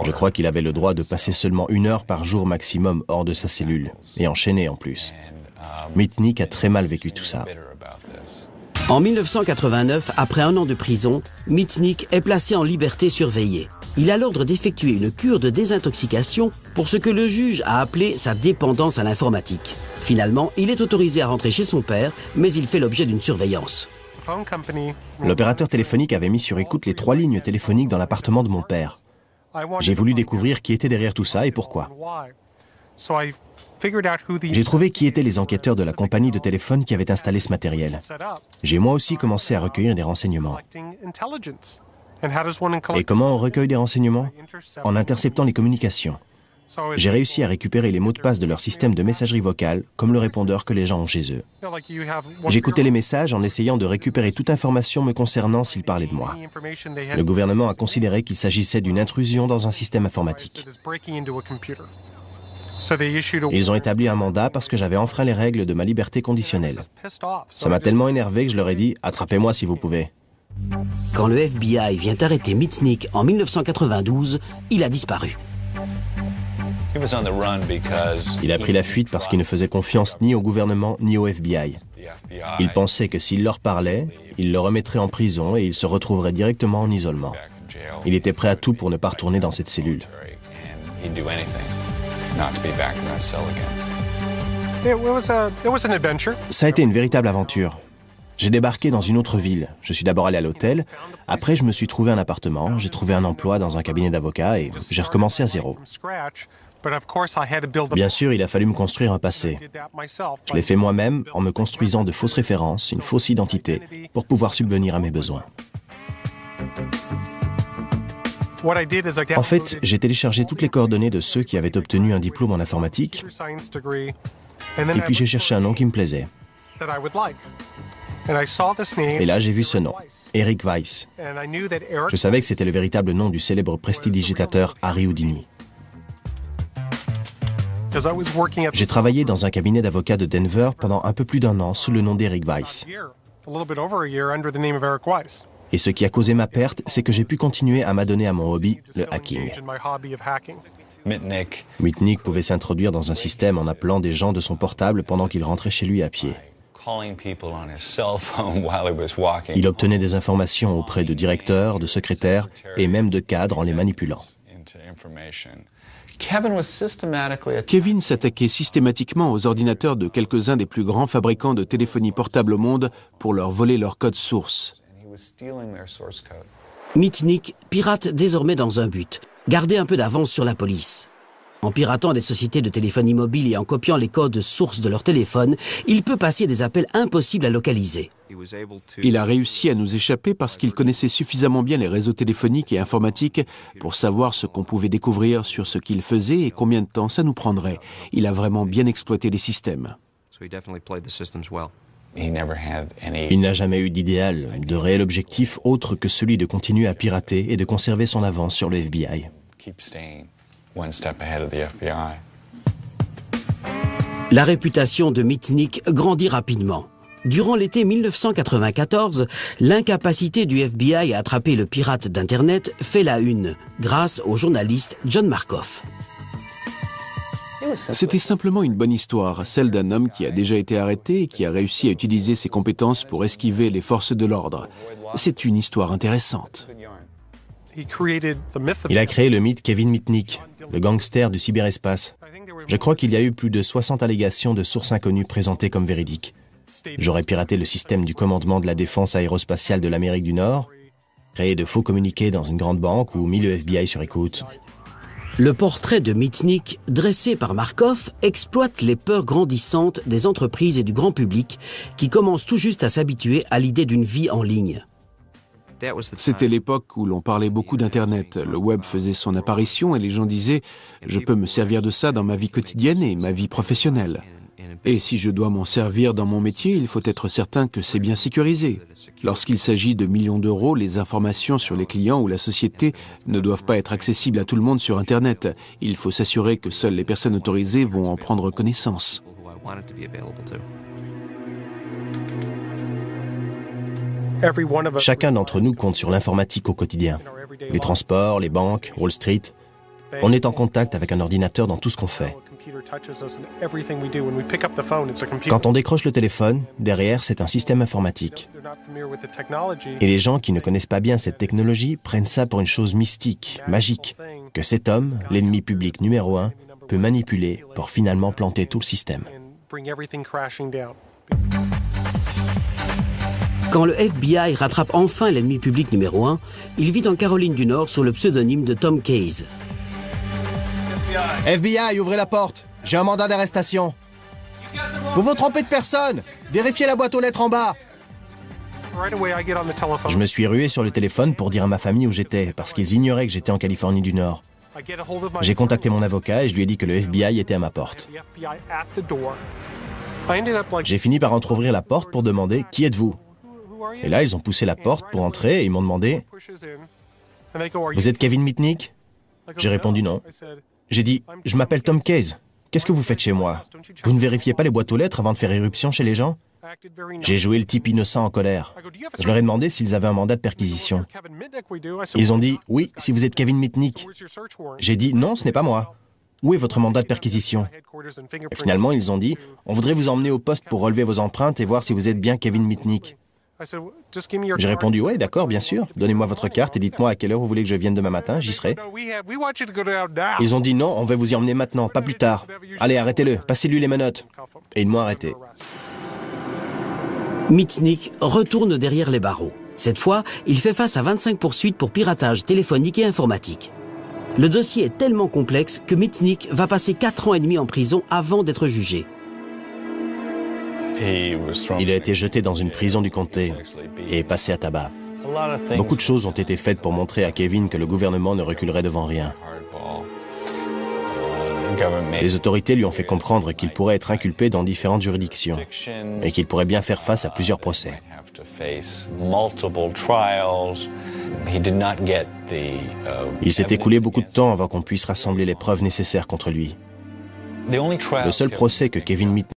Je crois qu'il avait le droit de passer seulement 1 heure par jour maximum hors de sa cellule, et enchaîné en plus. Mitnick a très mal vécu tout ça. En 1989, après 1 an de prison, Mitnick est placé en liberté surveillée. Il a l'ordre d'effectuer une cure de désintoxication pour ce que le juge a appelé sa dépendance à l'informatique. Finalement, il est autorisé à rentrer chez son père, mais il fait l'objet d'une surveillance. L'opérateur téléphonique avait mis sur écoute les 3 lignes téléphoniques dans l'appartement de mon père. J'ai voulu découvrir qui était derrière tout ça et pourquoi. J'ai trouvé qui étaient les enquêteurs de la compagnie de téléphone qui avait installé ce matériel. J'ai moi aussi commencé à recueillir des renseignements. Et comment on recueille des renseignements? En interceptant les communications. J'ai réussi à récupérer les mots de passe de leur système de messagerie vocale, comme le répondeur que les gens ont chez eux. J'écoutais les messages en essayant de récupérer toute information me concernant s'ils parlaient de moi. Le gouvernement a considéré qu'il s'agissait d'une intrusion dans un système informatique. Ils ont établi un mandat parce que j'avais enfreint les règles de ma liberté conditionnelle. Ça m'a tellement énervé que je leur ai dit « Attrapez-moi si vous pouvez ». Quand le FBI vient arrêter Mitnick en 1992, il a disparu. Il a pris la fuite parce qu'il ne faisait confiance ni au gouvernement ni au FBI. Il pensait que s'il leur parlait, il le remettrait en prison et il se retrouverait directement en isolement. Il était prêt à tout pour ne pas retourner dans cette cellule. Ça a été une véritable aventure. J'ai débarqué dans une autre ville. Je suis d'abord allé à l'hôtel. Après, je me suis trouvé un appartement. J'ai trouvé un emploi dans un cabinet d'avocat et j'ai recommencé à zéro. Bien sûr, il a fallu me construire un passé. Je l'ai fait moi-même en me construisant de fausses références, une fausse identité, pour pouvoir subvenir à mes besoins. En fait, j'ai téléchargé toutes les coordonnées de ceux qui avaient obtenu un diplôme en informatique, et puis j'ai cherché un nom qui me plaisait. Et là, j'ai vu ce nom, Eric Weiss. Je savais que c'était le véritable nom du célèbre prestidigitateur Harry Houdini. J'ai travaillé dans un cabinet d'avocats de Denver pendant un peu plus d'1 an sous le nom d'Eric Weiss. Et ce qui a causé ma perte, c'est que j'ai pu continuer à m'adonner à mon hobby, le hacking. Mitnick pouvait s'introduire dans un système en appelant des gens de son portable pendant qu'il rentrait chez lui à pied. Il obtenait des informations auprès de directeurs, de secrétaires et même de cadres en les manipulant. Kevin s'attaquait systématiquement aux ordinateurs de quelques-uns des plus grands fabricants de téléphonie portable au monde pour leur voler leur code source. Mitnick pirate désormais dans un but, garder un peu d'avance sur la police. En piratant des sociétés de téléphonie mobile et en copiant les codes sources de leur téléphone, il peut passer des appels impossibles à localiser. Il a réussi à nous échapper parce qu'il connaissait suffisamment bien les réseaux téléphoniques et informatiques pour savoir ce qu'on pouvait découvrir sur ce qu'il faisait et combien de temps ça nous prendrait. Il a vraiment bien exploité les systèmes. Il n'a jamais eu d'idéal, de réel objectif autre que celui de continuer à pirater et de conserver son avance sur le FBI. La réputation de Mitnick grandit rapidement. Durant l'été 1994, l'incapacité du FBI à attraper le pirate d'Internet fait la une, grâce au journaliste John Markoff. C'était simplement une bonne histoire, celle d'un homme qui a déjà été arrêté et qui a réussi à utiliser ses compétences pour esquiver les forces de l'ordre. C'est une histoire intéressante. Il a créé le mythe Kevin Mitnick, le gangster du cyberespace. Je crois qu'il y a eu plus de 60 allégations de sources inconnues présentées comme véridiques. J'aurais piraté le système du commandement de la défense aérospatiale de l'Amérique du Nord, créé de faux communiqués dans une grande banque ou mis le FBI sur écoute. Le portrait de Mitnick, dressé par Markoff, exploite les peurs grandissantes des entreprises et du grand public qui commencent tout juste à s'habituer à l'idée d'une vie en ligne. C'était l'époque où l'on parlait beaucoup d'Internet. Le web faisait son apparition et les gens disaient « Je peux me servir de ça dans ma vie quotidienne et ma vie professionnelle ». Et si je dois m'en servir dans mon métier, il faut être certain que c'est bien sécurisé. Lorsqu'il s'agit de millions d'euros, les informations sur les clients ou la société ne doivent pas être accessibles à tout le monde sur Internet. Il faut s'assurer que seules les personnes autorisées vont en prendre connaissance. Chacun d'entre nous compte sur l'informatique au quotidien. Les transports, les banques, Wall Street. On est en contact avec un ordinateur dans tout ce qu'on fait. Quand on décroche le téléphone, derrière, c'est un système informatique. Et les gens qui ne connaissent pas bien cette technologie prennent ça pour une chose mystique, magique, que cet homme, l'ennemi public numéro 1, peut manipuler pour finalement planter tout le système. Quand le FBI rattrape enfin l'ennemi public numéro 1, il vit en Caroline du Nord sous le pseudonyme de Tom Case. FBI, ouvrez la porte. J'ai un mandat d'arrestation. Vous vous trompez de personne. Vérifiez la boîte aux lettres en bas. Je me suis rué sur le téléphone pour dire à ma famille où j'étais, parce qu'ils ignoraient que j'étais en Californie du Nord. J'ai contacté mon avocat et je lui ai dit que le FBI était à ma porte. J'ai fini par entrouvrir la porte pour demander « Qui êtes-vous » Et là, ils ont poussé la porte pour entrer et ils m'ont demandé « Vous êtes Kevin Mitnick ?» J'ai répondu non. J'ai dit « Je m'appelle Tom Case. Qu'est-ce que vous faites chez moi? Vous ne vérifiez pas les boîtes aux lettres avant de faire irruption chez les gens ?» J'ai joué le type innocent en colère. Je leur ai demandé s'ils avaient un mandat de perquisition. Ils ont dit « Oui, si vous êtes Kevin Mitnick. » J'ai dit « Non, ce n'est pas moi. Où est votre mandat de perquisition ?» Et finalement, ils ont dit « On voudrait vous emmener au poste pour relever vos empreintes et voir si vous êtes bien Kevin Mitnick. » J'ai répondu « Oui, d'accord, bien sûr. Donnez-moi votre carte et dites-moi à quelle heure vous voulez que je vienne demain matin, j'y serai. » Ils ont dit « Non, on va vous y emmener maintenant, pas plus tard. Allez, arrêtez-le, passez-lui les menottes. » Et ils m'ont arrêté. Mitnick retourne derrière les barreaux. Cette fois, il fait face à 25 poursuites pour piratage téléphonique et informatique. Le dossier est tellement complexe que Mitnick va passer 4 ans et demi en prison avant d'être jugé. Il a été jeté dans une prison du comté et passé à tabac. Beaucoup de choses ont été faites pour montrer à Kevin que le gouvernement ne reculerait devant rien. Les autorités lui ont fait comprendre qu'il pourrait être inculpé dans différentes juridictions et qu'il pourrait bien faire face à plusieurs procès. Il s'est écoulé beaucoup de temps avant qu'on puisse rassembler les preuves nécessaires contre lui. Le seul procès que Kevin Mitnick,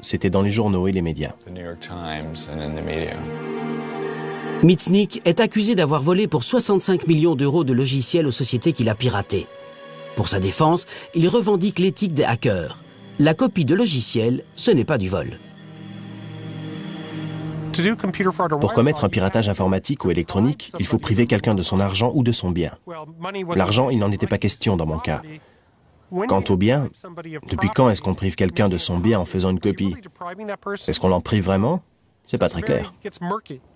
c'était dans les journaux et les médias. Mitnick est accusé d'avoir volé pour 65 millions d'euros de logiciels aux sociétés qu'il a piratés. Pour sa défense, il revendique l'éthique des hackers. La copie de logiciel, ce n'est pas du vol. Pour commettre un piratage informatique ou électronique, il faut priver quelqu'un de son argent ou de son bien. L'argent, il n'en était pas question dans mon cas. Quant au bien, depuis quand est-ce qu'on prive quelqu'un de son bien en faisant une copie? Est-ce qu'on l'en prive vraiment? C'est pas très clair.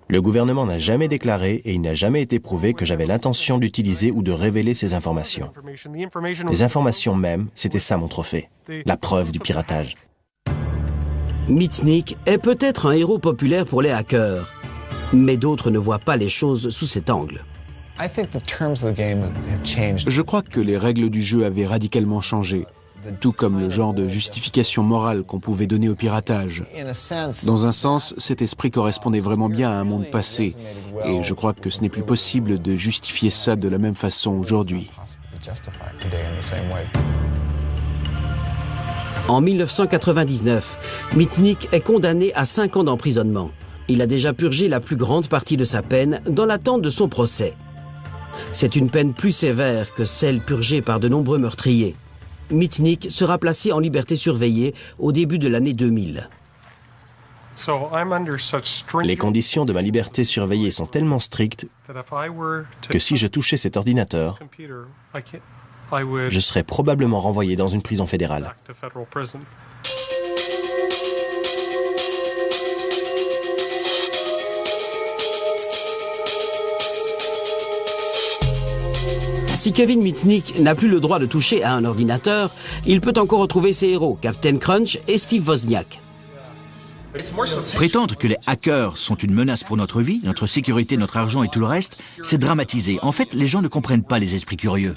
Le gouvernement n'a jamais déclaré et il n'a jamais été prouvé que j'avais l'intention d'utiliser ou de révéler ces informations. Les informations même, c'était ça mon trophée, la preuve du piratage. Mitnick est peut-être un héros populaire pour les hackers, mais d'autres ne voient pas les choses sous cet angle. Je crois que les règles du jeu avaient radicalement changé, tout comme le genre de justification morale qu'on pouvait donner au piratage. Dans un sens, cet esprit correspondait vraiment bien à un monde passé, et je crois que ce n'est plus possible de justifier ça de la même façon aujourd'hui. En 1999, Mitnick est condamné à 5 ans d'emprisonnement. Il a déjà purgé la plus grande partie de sa peine dans l'attente de son procès. C'est une peine plus sévère que celle purgée par de nombreux meurtriers. Mitnick sera placé en liberté surveillée au début de l'année 2000. Les conditions de ma liberté surveillée sont tellement strictes que si je touchais cet ordinateur, je serais probablement renvoyé dans une prison fédérale. Si Kevin Mitnick n'a plus le droit de toucher à un ordinateur, il peut encore retrouver ses héros, Captain Crunch et Steve Wozniak. Prétendre que les hackers sont une menace pour notre vie, notre sécurité, notre argent et tout le reste, c'est dramatisé. En fait, les gens ne comprennent pas les esprits curieux.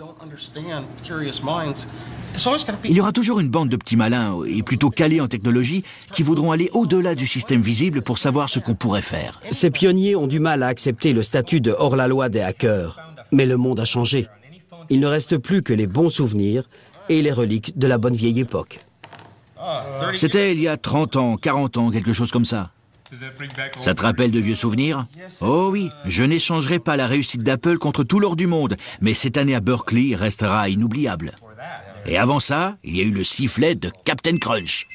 Il y aura toujours une bande de petits malins, et plutôt calés en technologie, qui voudront aller au-delà du système visible pour savoir ce qu'on pourrait faire. Ces pionniers ont du mal à accepter le statut de hors-la-loi des hackers. Mais le monde a changé. Il ne reste plus que les bons souvenirs et les reliques de la bonne vieille époque. C'était il y a 30 ans, 40 ans, quelque chose comme ça. Ça te rappelle de vieux souvenirs? Oh oui, je n'échangerai pas la réussite d'Apple contre tout l'or du monde, mais cette année à Berkeley restera inoubliable. Et avant ça, il y a eu le sifflet de Captain Crunch.